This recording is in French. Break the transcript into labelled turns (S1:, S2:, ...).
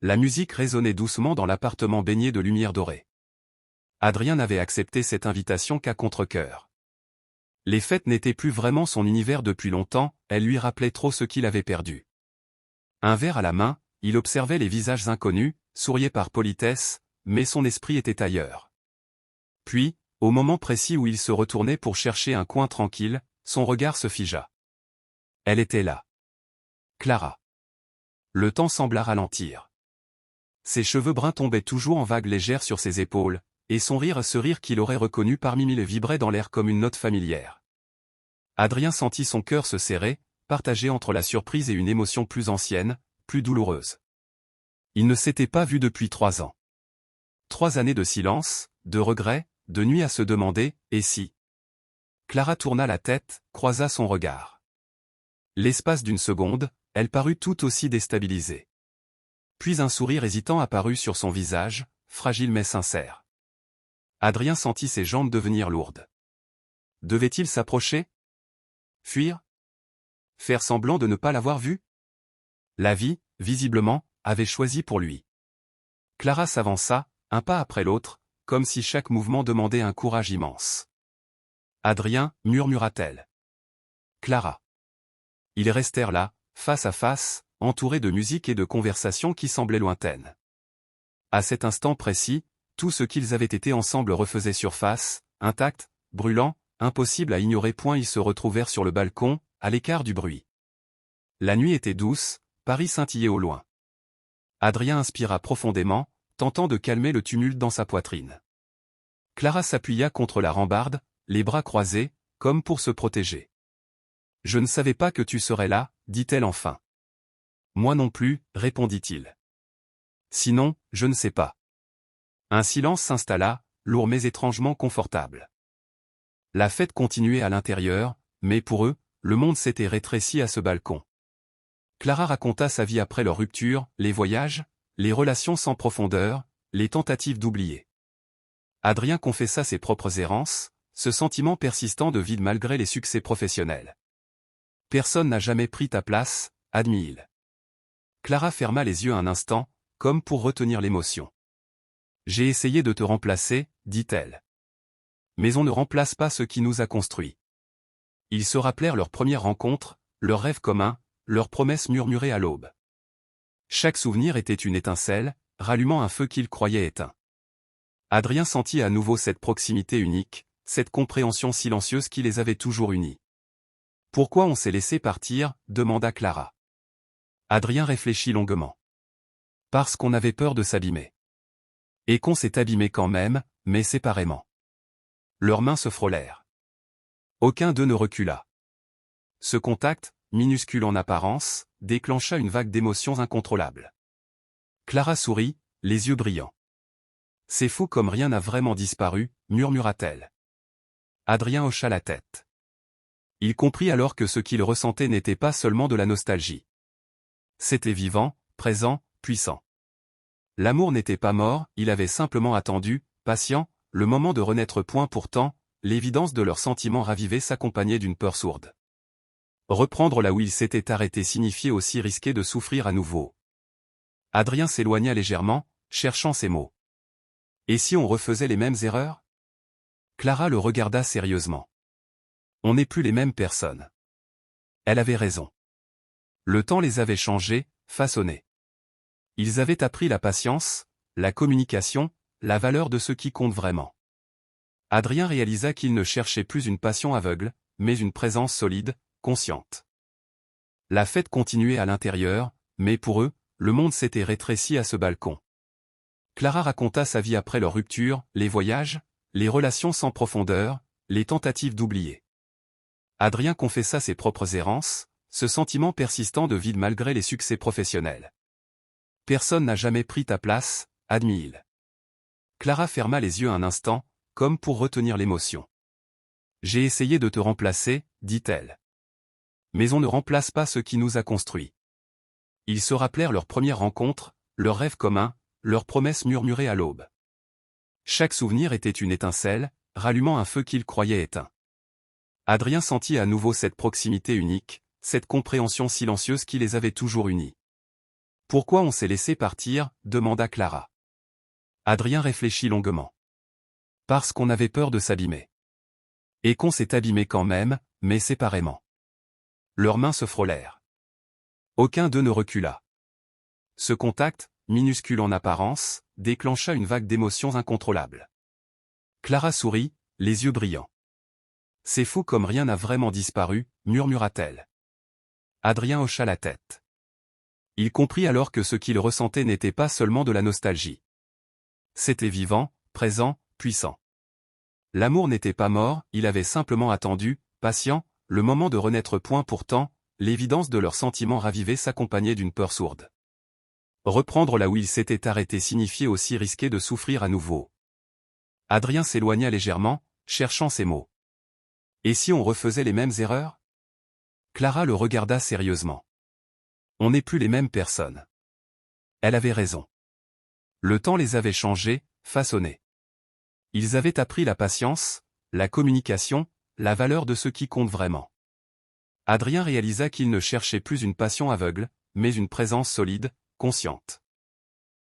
S1: La musique résonnait doucement dans l'appartement baigné de lumière dorée. Adrien n'avait accepté cette invitation qu'à contre-cœur. Les fêtes n'étaient plus vraiment son univers depuis longtemps, elles lui rappelaient trop ce qu'il avait perdu. Un verre à la main, il observait les visages inconnus, souriait par politesse, mais son esprit était ailleurs. Puis, au moment précis où il se retournait pour chercher un coin tranquille, son regard se figea. Elle était là. Clara. Le temps sembla ralentir. Ses cheveux bruns tombaient toujours en vagues légères sur ses épaules, et son rire, ce rire qu'il aurait reconnu parmi mille, vibrait dans l'air comme une note familière. Adrien sentit son cœur se serrer, partagé entre la surprise et une émotion plus ancienne, plus douloureuse. Il ne s'était pas vu depuis 3 ans. 3 années de silence, de regrets, de nuits à se demander « et si ?» Clara tourna la tête, croisa son regard. L'espace d'une seconde, elle parut tout aussi déstabilisée. Puis un sourire hésitant apparut sur son visage, fragile mais sincère. Adrien sentit ses jambes devenir lourdes. Devait-il s'approcher? Fuir? Faire semblant de ne pas l'avoir vu? La vie, visiblement, avait choisi pour lui. Clara s'avança, un pas après l'autre, comme si chaque mouvement demandait un courage immense. Adrien, murmura-t-elle. Clara. Ils restèrent là, face à face, entourés de musique et de conversations qui semblaient lointaines. À cet instant précis, tout ce qu'ils avaient été ensemble refaisait surface, intact, brûlant, impossible à ignorer. Ils se retrouvèrent sur le balcon, à l'écart du bruit. La nuit était douce, Paris scintillait au loin. Adrien inspira profondément, tentant de calmer le tumulte dans sa poitrine. Clara s'appuya contre la rambarde, les bras croisés, comme pour se protéger. « Je ne savais pas que tu serais là, » dit-elle enfin. « Moi non plus, » répondit-il. « Sinon, je ne sais pas. » Un silence s'installa, lourd mais étrangement confortable. La fête continuait à l'intérieur, mais pour eux, le monde s'était rétréci à ce balcon. Clara raconta sa vie après leur rupture, les voyages, les relations sans profondeur, les tentatives d'oublier. Adrien confessa ses propres errances, ce sentiment persistant de vide malgré les succès professionnels. « Personne n'a jamais pris ta place », admit-il. Clara ferma les yeux un instant, comme pour retenir l'émotion. « J'ai essayé de te remplacer, » dit-elle. « Mais on ne remplace pas ce qui nous a construits. » Ils se rappelèrent leur première rencontre, leurs rêves communs, leurs promesses murmurées à l'aube. Chaque souvenir était une étincelle, rallumant un feu qu'ils croyaient éteint. Adrien sentit à nouveau cette proximité unique, cette compréhension silencieuse qui les avait toujours unis. « Pourquoi on s'est laissé partir ?» demanda Clara. Adrien réfléchit longuement. « Parce qu'on avait peur de s'abîmer. Et qu'on s'est abîmé quand même, mais séparément. » Leurs mains se frôlèrent. Aucun d'eux ne recula. Ce contact, minuscule en apparence, déclencha une vague d'émotions incontrôlables. Clara sourit, les yeux brillants. « C'est fou comme rien n'a vraiment disparu », murmura-t-elle. Adrien hocha la tête. Il comprit alors que ce qu'il ressentait n'était pas seulement de la nostalgie. C'était vivant, présent, puissant. L'amour n'était pas mort, il avait simplement attendu, patient, le moment de renaître. Pourtant, l'évidence de leurs sentiments ravivés s'accompagnait d'une peur sourde. Reprendre là où il s'était arrêté signifiait aussi risquer de souffrir à nouveau. Adrien s'éloigna légèrement, cherchant ses mots. Et si on refaisait les mêmes erreurs? Clara le regarda sérieusement. On n'est plus les mêmes personnes. Elle avait raison. Le temps les avait changés, façonnés. Ils avaient appris la patience, la communication, la valeur de ce qui compte vraiment. Adrien réalisa qu'il ne cherchait plus une passion aveugle, mais une présence solide, consciente. La fête continuait à l'intérieur, mais pour eux, le monde s'était rétréci à ce balcon. Clara raconta sa vie après leur rupture, les voyages, les relations sans profondeur, les tentatives d'oublier. Adrien confessa ses propres errances, ce sentiment persistant de vide malgré les succès professionnels. « Personne n'a jamais pris ta place », admit-il. Clara ferma les yeux un instant, comme pour retenir l'émotion. « J'ai essayé de te remplacer », dit-elle. « Mais on ne remplace pas ce qui nous a construits. » Ils se rappelèrent leur première rencontre, leurs rêves communs, leurs promesses murmurées à l'aube. Chaque souvenir était une étincelle, rallumant un feu qu'ils croyaient éteint. Adrien sentit à nouveau cette proximité unique, cette compréhension silencieuse qui les avait toujours unis. Pourquoi on s'est laissé partir, demanda Clara. Adrien réfléchit longuement. Parce qu'on avait peur de s'abîmer. Et qu'on s'est abîmé quand même, mais séparément. Leurs mains se frôlèrent. Aucun d'eux ne recula. Ce contact, minuscule en apparence, déclencha une vague d'émotions incontrôlables. Clara sourit, les yeux brillants. C'est fou comme rien n'a vraiment disparu, murmura-t-elle. Adrien hocha la tête. Il comprit alors que ce qu'il ressentait n'était pas seulement de la nostalgie. C'était vivant, présent, puissant. L'amour n'était pas mort, il avait simplement attendu, patient, le moment de renaître. Pourtant, l'évidence de leurs sentiments ravivés s'accompagnait d'une peur sourde. Reprendre là où il s'était arrêté signifiait aussi risquer de souffrir à nouveau. Adrien s'éloigna légèrement, cherchant ses mots. Et si on refaisait les mêmes erreurs? Clara le regarda sérieusement. On n'est plus les mêmes personnes. Elle avait raison. Le temps les avait changés, façonnés. Ils avaient appris la patience, la communication, la valeur de ce qui compte vraiment. Adrien réalisa qu'il ne cherchait plus une passion aveugle, mais une présence solide, consciente.